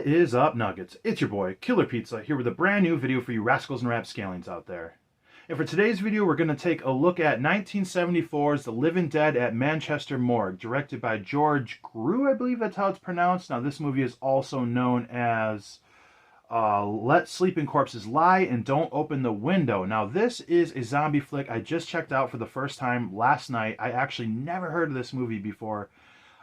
What is up, Nuggets? It's your boy, Killer Pizza, here with a brand new video for you rascals and rapscallions out there. And for today's video, we're going to take a look at 1974's The Living Dead at Manchester Morgue, directed by George Grew, I believe that's how it's pronounced. Now, this movie is also known as Let Sleeping Corpses Lie and Don't Open the Window. Now, this is a zombie flick I just checked out for the first time last night. I actually never heard of this movie before.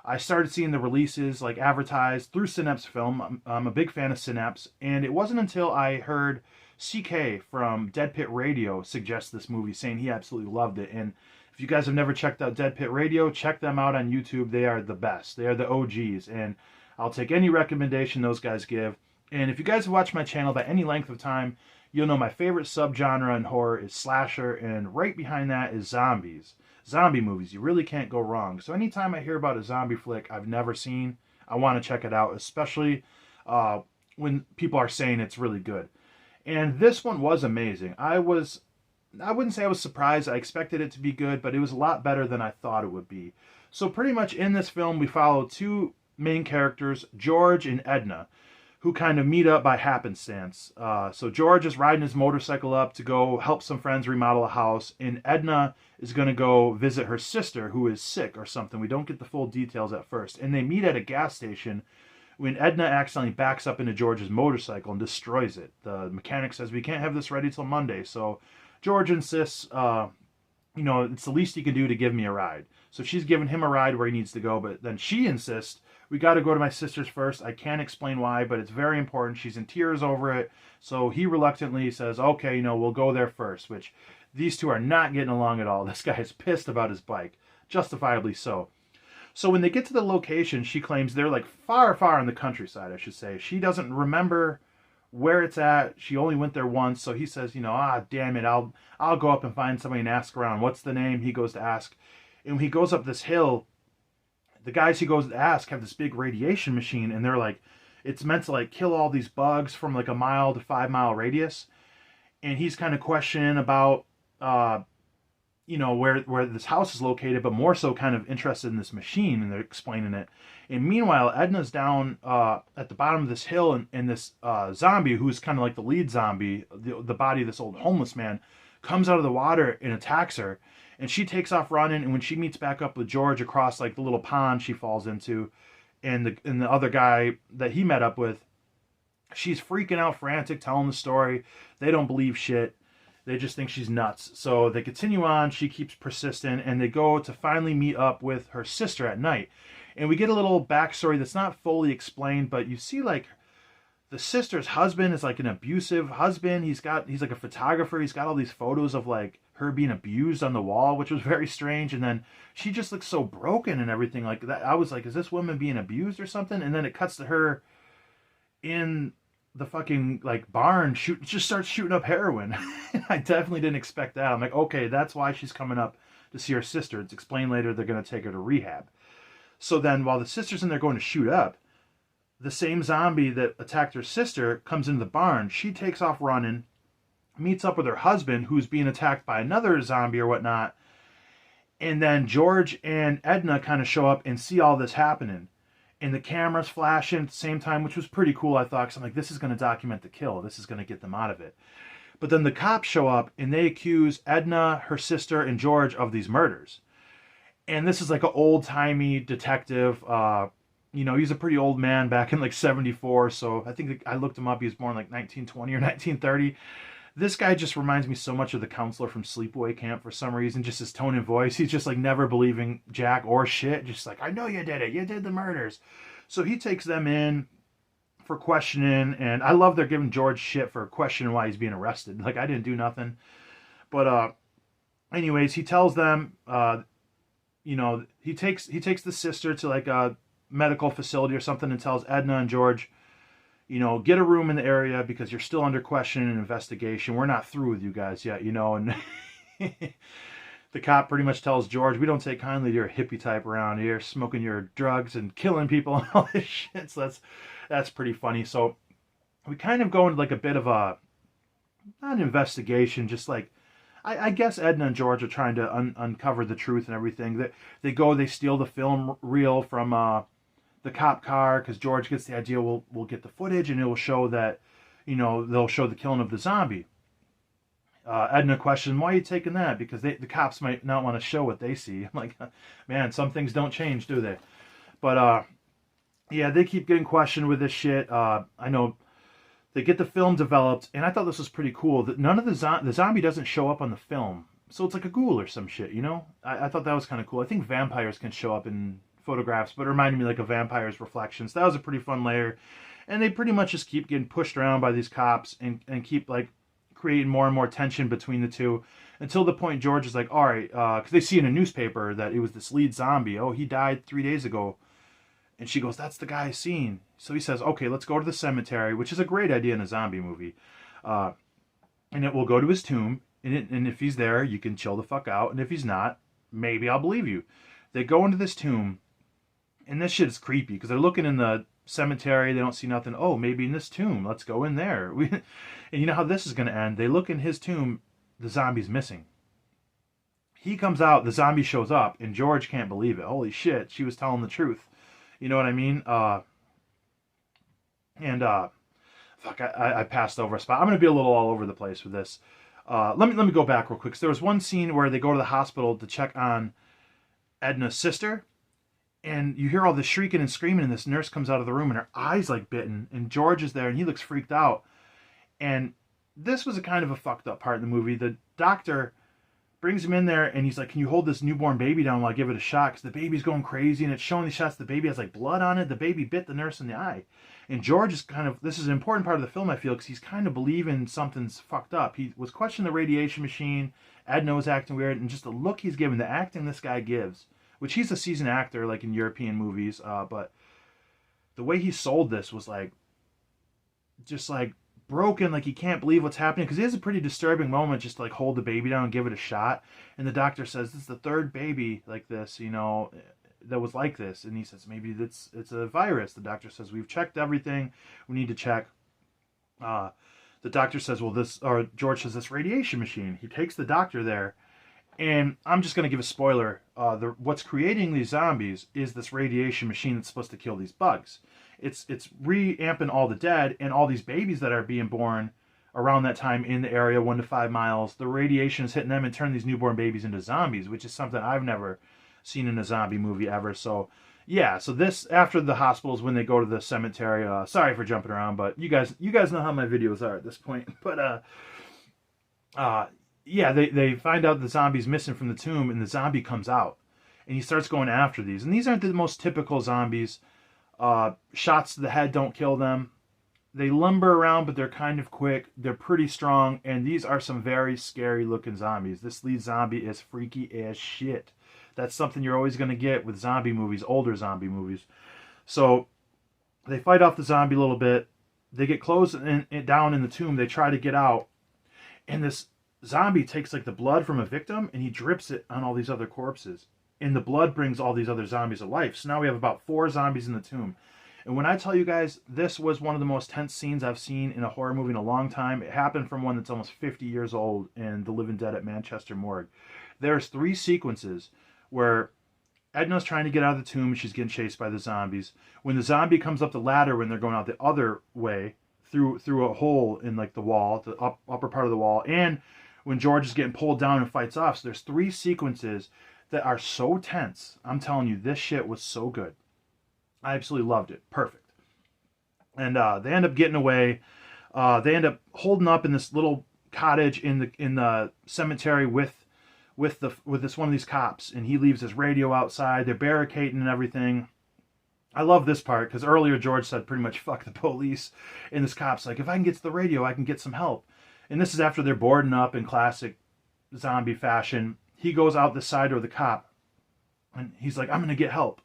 I started seeing the releases like advertised through Synapse Film. I'm a big fan of Synapse, and it wasn't until I heard CK from Dead Pit Radio suggest this movie, saying he absolutely loved it. And if you guys have never checked out Dead Pit Radio, check them out on YouTube. They are the best. They are the OGs, and I'll take any recommendation those guys give. And if you guys have watched my channel by any length of time, you'll know my favorite subgenre in horror is slasher, and right behind that is zombies. Zombie movies, you really can't go wrong. So anytime I hear about a zombie flick I've never seen, I want to check it out, especially when people are saying it's really good. And this one was amazing. I wouldn't say I was surprised. I expected it to be good, but it was a lot better than I thought it would be. So pretty much in this film, we follow two main characters, George and Edna, who kind of meet up by happenstance. So George is riding his motorcycle up to go help some friends remodel a house, and Edna is going to go visit her sister who is sick or something. We don't get the full details at first. And they meet at a gas station when Edna accidentally backs up into George's motorcycle and destroys it. The mechanic says, we can't have this ready till Monday. So George insists, it's the least he can do to give me a ride. So she's giving him a ride where he needs to go, but then she insists, we got to go to my sister's first. I can't explain why, but it's very important. She's in tears over it. So he reluctantly says, okay, we'll go there first, which these two are not getting along at all. This guy is pissed about his bike, justifiably so. So when they get to the location, she claims they're like far, far in the countryside, I should say. She doesn't remember where it's at. She only went there once. So he says, damn it, I'll go up and find somebody and ask around. What's the name? He goes to ask. And when he goes up this hill, the guys he goes to ask have this big radiation machine, and they're like, it's meant to like kill all these bugs from like a 1 to 5 mile radius. And he's kind of questioning about, where this house is located, but more so kind of interested in this machine, and they're explaining it. And meanwhile, Edna's down at the bottom of this hill, and this zombie, who's kind of like the lead zombie, the body of this old homeless man, comes out of the water and attacks her. And she takes off running, and when she meets back up with George across like the little pond she falls into, and the other guy that he met up with, she's freaking out, frantic, telling the story. They don't believe shit. They just think she's nuts. So they continue on. She keeps persistent, and they go to finally meet up with her sister at night. And we get a little backstory that's not fully explained, but you see like the sister's husband is like an abusive husband. He's like a photographer. He's got all these photos of like her being abused on the wall, which was very strange. And then she just looks so broken and everything like that. I was like, is this woman being abused or something? And then it cuts to her in the fucking like barn, just starts shooting up heroin. I definitely didn't expect that. I'm like, okay, that's why she's coming up to see her sister. It's explained later they're going to take her to rehab. So then while the sister's in there going to shoot up, the same zombie that attacked her sister comes into the barn. She takes off running, meets up with her husband, who's being attacked by another zombie or whatnot. And then George and Edna kind of show up and see all this happening. And the camera's flashing at the same time, which was pretty cool, I thought. Because I'm like, this is going to document the kill. This is going to get them out of it. But then the cops show up, and they accuse Edna, her sister, and George of these murders. And this is like an old-timey detective. He's a pretty old man back in like 74. So I think I looked him up. He was born like 1920 or 1930. This guy just reminds me so much of the counselor from Sleepaway Camp for some reason. Just his tone and voice. He's just like never believing jack or shit. Just like, I know you did it. You did the murders. So he takes them in for questioning. And I love they're giving George shit for questioning why he's being arrested. Like, I didn't do nothing. But anyways, he tells them, he takes the sister to like a medical facility or something and tells Edna and George, get a room in the area because you're still under question and investigation. We're not through with you guys yet, and the cop pretty much tells George, we don't take kindly to your hippie type around here, smoking your drugs and killing people and all this shit. So that's pretty funny. So we kind of go into like a bit of not an investigation, just like, I guess Edna and George are trying to uncover the truth and everything. They steal the film reel from the cop car, because George gets the idea we'll get the footage and it will show that, they'll show the killing of the zombie. Edna questioned, why are you taking that? Because the cops might not want to show what they see. I'm like, man, some things don't change, do they? But yeah, they keep getting questioned with this shit. I know they get the film developed, and I thought this was pretty cool. That none of the zombie doesn't show up on the film, so it's like a ghoul or some shit. I thought that was kind of cool. I think vampires can show up in photographs, but it reminded me like of vampires' reflections. That was a pretty fun layer, and they pretty much just keep getting pushed around by these cops and keep like creating more and more tension between the two until the point George is like, all right, because they see in a newspaper that it was this lead zombie. Oh, he died 3 days ago. And she goes, that's the guy I seen. So he says, okay, let's go to the cemetery, which is a great idea in a zombie movie. And it will go to his tomb. And if he's there, you can chill the fuck out. And if he's not, maybe I'll believe you. They go into this tomb. And this shit is creepy because they're looking in the cemetery. They don't see nothing. Oh, maybe in this tomb. Let's go in there. And you know how this is going to end. They look in his tomb. The zombie's missing. He comes out. The zombie shows up. And George can't believe it. Holy shit. She was telling the truth. You know what I mean? Fuck, I passed over a spot. I'm going to be a little all over the place with this. Let me go back real quick. So there was one scene where they go to the hospital to check on Edna's sister. And you hear all this shrieking and screaming, and this nurse comes out of the room, and her eye's like bitten. And George is there, and he looks freaked out. And this was a kind of a fucked up part in the movie. The doctor brings him in there, and he's like, can you hold this newborn baby down while I give it a shot? Because the baby's going crazy, and it's showing these shots. The baby has like blood on it. The baby bit the nurse in the eye. And George is kind of, this is an important part of the film, I feel, because he's kind of believing something's fucked up. He was questioning the radiation machine. Edna was acting weird, and just the look he's giving, the acting this guy gives, which he's a seasoned actor, like in European movies, but the way he sold this was like, just like broken, like he can't believe what's happening, because he has a pretty disturbing moment just to like hold the baby down and give it a shot. And the doctor says, this is the third baby like this, that was like this. And he says, maybe it's a virus. The doctor says, we've checked everything. We need to check. The doctor says, George says, this radiation machine. He takes the doctor there. And I'm just going to give a spoiler. What's creating these zombies is this radiation machine that's supposed to kill these bugs. It's re-amping all the dead and all these babies that are being born around that time in the area, 1 to 5 miles. The radiation is hitting them and turning these newborn babies into zombies, which is something I've never seen in a zombie movie ever. So, yeah. So this, after the hospitals, when they go to the cemetery, sorry for jumping around, but you guys know how my videos are at this point. But, yeah, they find out the zombie's missing from the tomb, and the zombie comes out. And he starts going after these. And these aren't the most typical zombies. Shots to the head don't kill them. They lumber around, but they're kind of quick. They're pretty strong. And these are some very scary looking zombies. This lead zombie is freaky as shit. That's something you're always going to get with zombie movies, older zombie movies. So they fight off the zombie a little bit. They get close and down in the tomb. They try to get out. And this zombie takes like the blood from a victim and he drips it on all these other corpses. And the blood brings all these other zombies to life. So now we have about 4 zombies in the tomb. And when I tell you guys, this was one of the most tense scenes I've seen in a horror movie in a long time. It happened from one that's almost 50 years old in The Living Dead at Manchester Morgue. There's 3 sequences where Edna's trying to get out of the tomb and she's getting chased by the zombies. When the zombie comes up the ladder when they're going out the other way, through a hole in like the wall, the upper part of the wall, and when George is getting pulled down and fights off. So there's 3 sequences that are so tense. I'm telling you, this shit was so good. I absolutely loved it. Perfect. And they end up getting away. They end up holding up in this little cottage in the cemetery with this one of these cops, and he leaves his radio outside. They're barricading and everything. I love this part because earlier George said pretty much fuck the police, and this cop's like, if I can get to the radio, I can get some help. And this is after they're boarding up in classic zombie fashion. He goes out the side door of the cop, and he's like, I'm gonna get help.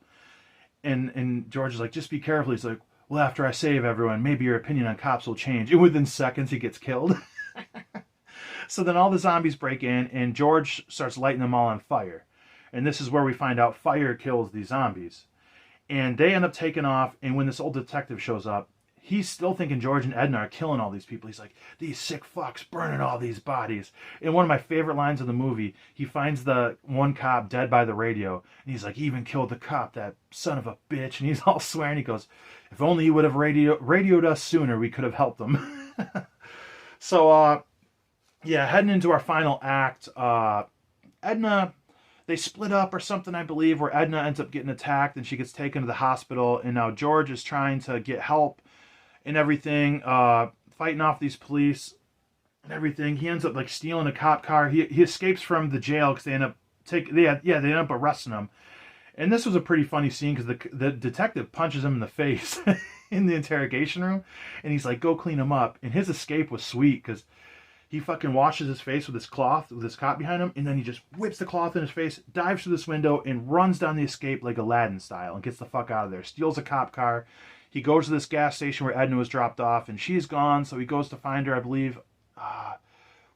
And George is like, just be careful. He's like, well, after I save everyone, maybe your opinion on cops will change. And within seconds, he gets killed. So then all the zombies break in, and George starts lighting them all on fire. And this is where we find out fire kills these zombies. And they end up taking off, and when this old detective shows up, he's still thinking George and Edna are killing all these people. He's like, these sick fucks burning all these bodies. In one of my favorite lines of the movie, he finds the one cop dead by the radio, and he's like, he even killed the cop, that son of a bitch. And he's all swearing. He goes, if only he would have radioed us sooner, we could have helped them. So, yeah, heading into our final act, Edna, they split up or something, I believe, where Edna ends up getting attacked and she gets taken to the hospital. And now George is trying to get help and everything, fighting off these police and everything. He ends up like stealing a cop car. He escapes from the jail because they end up they end up arresting him. And this was a pretty funny scene because the detective punches him in the face in the interrogation room, and he's like, "Go clean him up." And his escape was sweet because he fucking washes his face with his cloth, with his cop behind him, and then he just whips the cloth in his face, dives through this window, and runs down the escape like Aladdin style and gets the fuck out of there. Steals a cop car. He goes to this gas station where Edna was dropped off, and she's gone, so he goes to find her, I believe.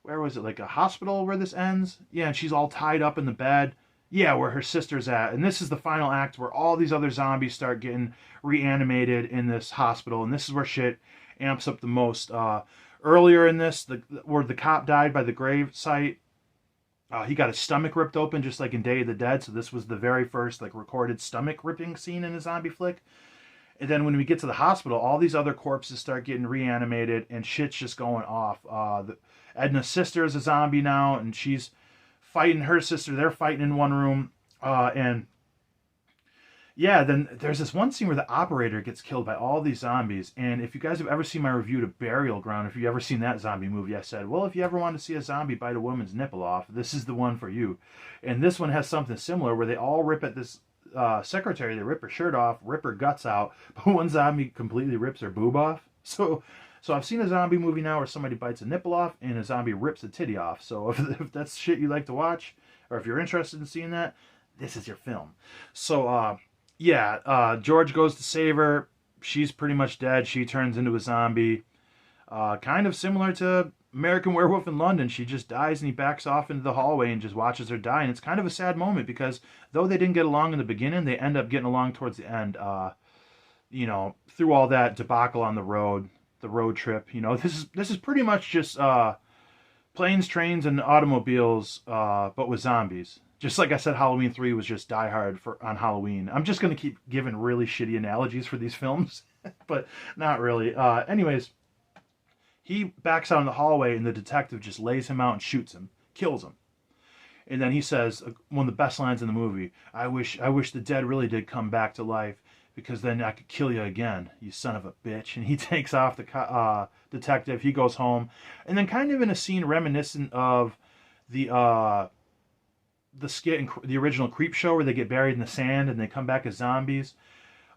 Where was it? Like a hospital where this ends? Yeah, and she's all tied up in the bed. Yeah, where her sister's at. And this is the final act where all these other zombies start getting reanimated in this hospital, and this is where shit amps up the most. Earlier in this, where the cop died by the grave site, he got his stomach ripped open just like in Day of the Dead. So this was the very first like recorded stomach ripping scene in a zombie flick. And then when we get to the hospital, all these other corpses start getting reanimated and shit's just going off. Edna's sister is a zombie now, and she's fighting her sister. They're fighting in one room. And yeah, then there's this one scene where the operator gets killed by all these zombies. And if you guys have ever seen my review to Burial Ground, if you've ever seen that zombie movie, I said, well, if you ever want to see a zombie bite a woman's nipple off, this is the one for you. And this one has something similar where they all rip at this secretary. They rip her shirt off, rip her guts out, but one zombie completely rips her boob off. So I've seen a zombie movie now where somebody bites a nipple off and a zombie rips a titty off. So if that's shit you like to watch, or if you're interested in seeing that, this is your film. So, George goes to save her. She's pretty much dead. She turns into a zombie. Kind of similar to American Werewolf in London. She just dies and he backs off into the hallway and just watches her die. And it's kind of a sad moment because though they didn't get along in the beginning, they end up getting along towards the end. Through all that debacle on the road trip. This is pretty much just planes, trains, and automobiles, but with zombies. Just like I said, Halloween 3 was just Die Hard on Halloween. I'm just going to keep giving really shitty analogies for these films, but not really. Anyways, he backs out in the hallway, and the detective just lays him out and shoots him, kills him. And then he says, one of the best lines in the movie, I wish the dead really did come back to life, because then I could kill you again, you son of a bitch. And he takes off the detective. He goes home. And then kind of in a scene reminiscent of the skit in the original Creep Show where they get buried in the sand and they come back as zombies,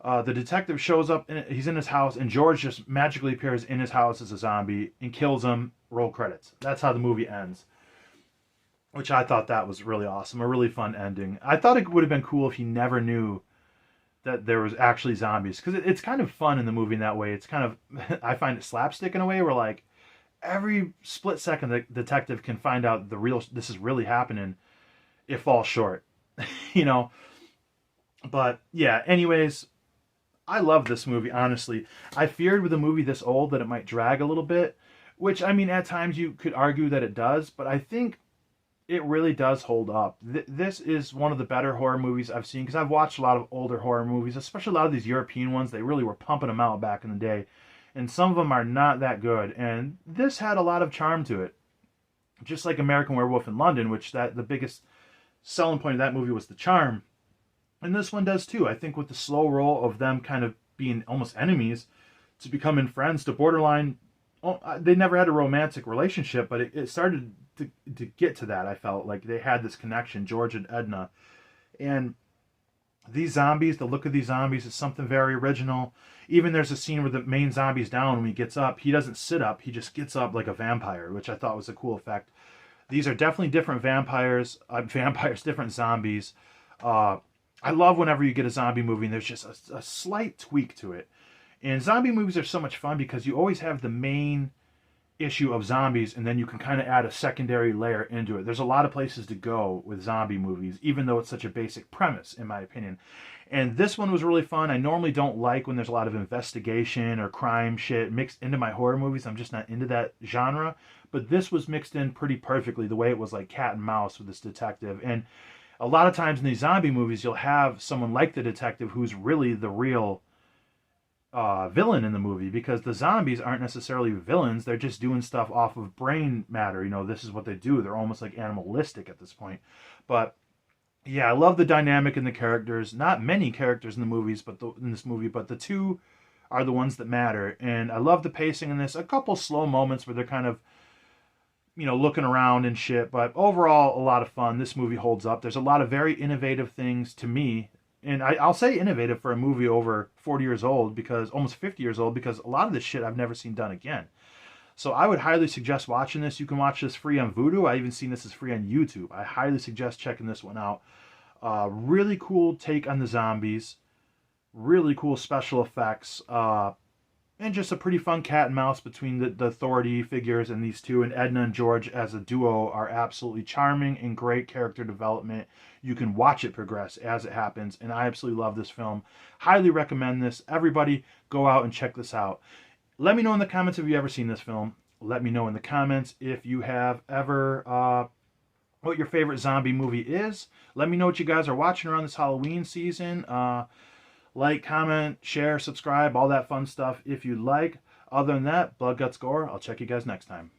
the detective shows up. He's in his house, and George just magically appears in his house as a zombie and kills him. Roll credits. That's how the movie ends. Which I thought that was really awesome. A really fun ending. I thought it would have been cool if he never knew that there was actually zombies, because it's kind of fun in the movie in that way. It's kind of, I find it slapstick in a way where like every split second the detective can find out this is really happening. It falls short, But yeah, anyways, I love this movie, honestly. I feared with a movie this old that it might drag a little bit, which I mean at times you could argue that it does, but I think it really does hold up. This is one of the better horror movies I've seen, because I've watched a lot of older horror movies, especially a lot of these European ones. They really were pumping them out back in the day, and some of them are not that good. And this had a lot of charm to it, just like American Werewolf in London, which the biggest selling point of that movie was the charm. And this one does too. I think with the slow roll of them kind of being almost enemies to becoming friends to borderline. They never had a romantic relationship, but it started to get to that. I felt like they had this connection, George and Edna. And these zombies, the look of these zombies is something very original. Even there's a scene where the main zombie's down. When he gets up, he doesn't sit up. He just gets up like a vampire, which I thought was a cool effect. These are definitely different vampires, different zombies. I love whenever you get a zombie movie and there's just a slight tweak to it. And zombie movies are so much fun because you always have the main issue of zombies, and then you can kind of add a secondary layer into it. There's a lot of places to go with zombie movies, even though it's such a basic premise, in my opinion. And this one was really fun. I normally don't like when there's a lot of investigation or crime shit mixed into my horror movies. I'm just not into that genre. But this was mixed in pretty perfectly, the way it was like cat and mouse with this detective. And a lot of times in these zombie movies, you'll have someone like the detective who's really the real villain in the movie, because the zombies aren't necessarily villains. They're just doing stuff off of brain matter. You know, this is what they do. They're almost like animalistic at this point. But yeah, I love the dynamic in the characters. Not many characters in the movies, but in this movie, but the two are the ones that matter. And I love the pacing in this. A couple slow moments where they're kind of, you know, looking around and shit. But overall, a lot of fun. This movie holds up. There's a lot of very innovative things to me. And I'll say innovative for a movie over 40 years old, because almost 50 years old, because a lot of this shit I've never seen done again. So I would highly suggest watching this. You can watch this free on Vudu. I even seen this as free on YouTube. I highly suggest checking this one out. Really cool take on the zombies. Really cool special effects. And just a pretty fun cat and mouse between the authority figures and these two. And Edna and George as a duo are absolutely charming and great character development. You can watch it progress as it happens. And I absolutely love this film. Highly recommend this. Everybody go out and check this out. Let me know in the comments if you've ever seen this film. Let me know in the comments if you have ever, what your favorite zombie movie is. Let me know what you guys are watching around this Halloween season. Like, comment, share, subscribe, all that fun stuff if you'd like. Other than that, Blood, Guts, Gore. I'll check you guys next time.